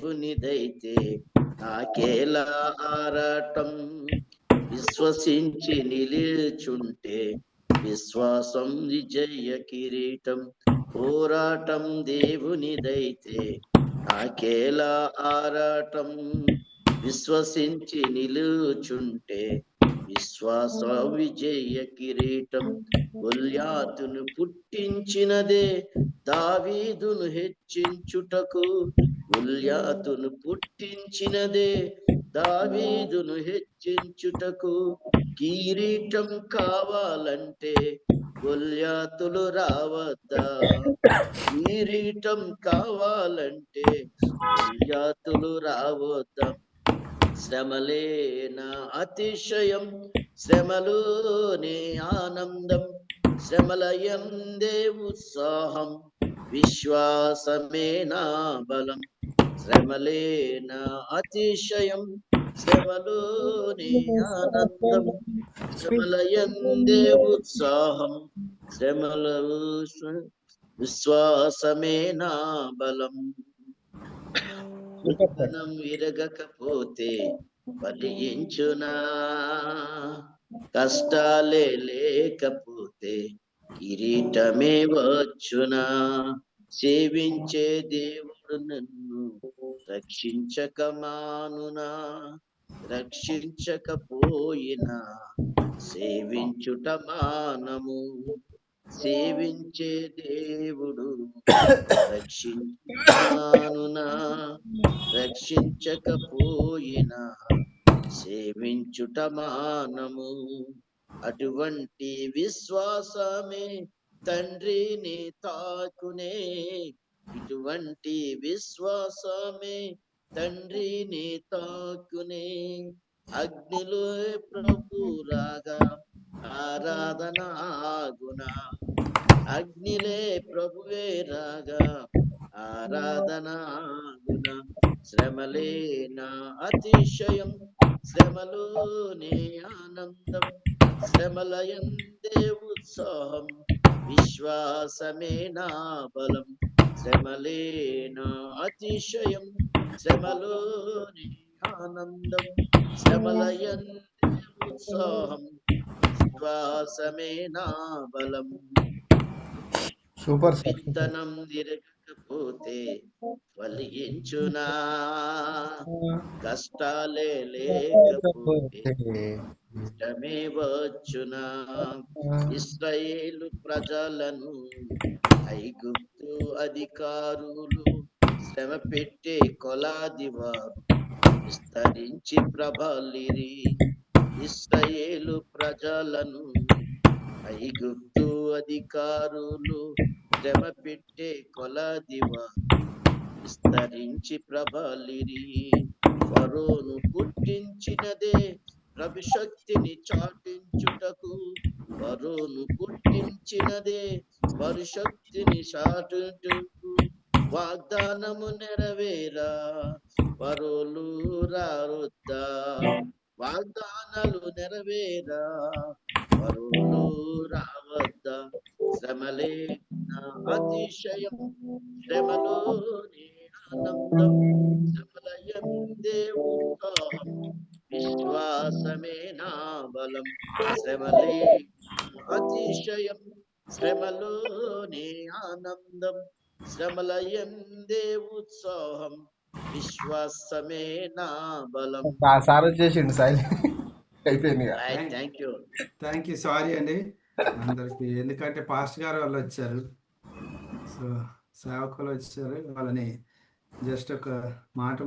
దేవునిదైతే నాకేలా ఆరాటం. విశ్వసించి నిలిచుంటే విశ్వాసం విజయ కిరీటం. పోరాటం దేవునిదైతే నాకేలా ఆరాటం. విశ్వసించి నిలుచుంటే విశ్వాస విజయ కిరీటం. గొల్యాతును పుట్టించినదే దావీదును హెచ్చించుటకు. గొల్యాతును పుట్టించినదే దావీదును హెచ్చించుటకు. కిరీటం కావాలంటే గొల్యాతులు రావద్దా? కిరీటం కావాలంటే గొల్యాతులు రావద్దా? శ్రమలే నా అతిశయం, శ్రమలోనే ఆనందం. శ్రమలయందే ఉత్సాహం, విశ్వాసమే నా బలం. శ్రమలే నా అతిశయం, శ్రమలోనే ఆనందం. శ్రమలయందే ఉత్సాహం, శ్రమల విశ్వాసమే నా బలం. విత్తనం విరగకపోతే ఫలించునా? కష్టాలే లేకపోతే కిరీటమే వచ్చునా? సేవించే దేవుడు నన్ను రక్షించక మానునా? రక్షించకపోయినా సేవించుట మానము. సేవించే దేవుడు రక్షించునా? రక్షించకపోయినా సేవించుట మానము. అటువంటి విశ్వాసమే తండ్రిని తాకునే. ఇటువంటి విశ్వాసమే తండ్రిని తాకునే. అగ్నిలో ప్రభు రాగా ఆరాధన ఆగునా? అగ్నిలే ప్రభువే రాగా ఆరాధన ఆగునా? శ్రమలే నా అతిశయం, శ్రమలోనే ఆనందం. శ్రమలయందే ఉత్సాహం, విశ్వాసమే నా బలం. శ్రమలే నా అతిశయం, శ్రమలోనే ఆనందం. శ్రమలయందే ఉత్సాహం, విశ్వాసమే నా బలం. సూపర్. విత్తనం తిరగకపోతే ఫలించునా? కష్టాలే లేకపోతే ఇష్టమే వచ్చునా? ఇశ్రాయేలు ప్రజలను ఐగుప్తు అధికారులు శ్రమ పెట్టే కొలాది వారు విస్తరించి ప్రబలిరి. ఇశ్రాయేలు ప్రజలను ఐగుప్తు అధికారులు శ్రమ పెట్టే కొలాది వారు విస్తరించి ప్రబలిరి. ఫరోను పుట్టించినదే ప్రభుశక్తిని చాటించుటకు. ఫరోను పుట్టించినదే పరిశక్తిని చాటుటకు. వాగ్దానము నెరవేరా ఫరోలు రారుద్దా? వాగ్దానాలు నెరవేరా ఫరోలు రావద్దా? శ్రమలే నా అతిశయం, శ్రమలోనే ఆనందం. శ్రమలయందే ఉత్సాహం, విశ్వాసమే నా బలం. శ్రమలే అతిశయం, శ్రమలోనే ఆనందం. శ్రమలయందే ఉత్సాహం, విశ్వాసమే నా బలం. సార్ వచ్చేసిండు సైలెంట్ అయిపోయింది. Thank you. సారీ అండి అందరికి, ఎందుకంటే పాస్ట్ గారు వాళ్ళు వచ్చారు, సో సేవకులు వచ్చారు, వాళ్ళని జస్ట్ ఒక మాట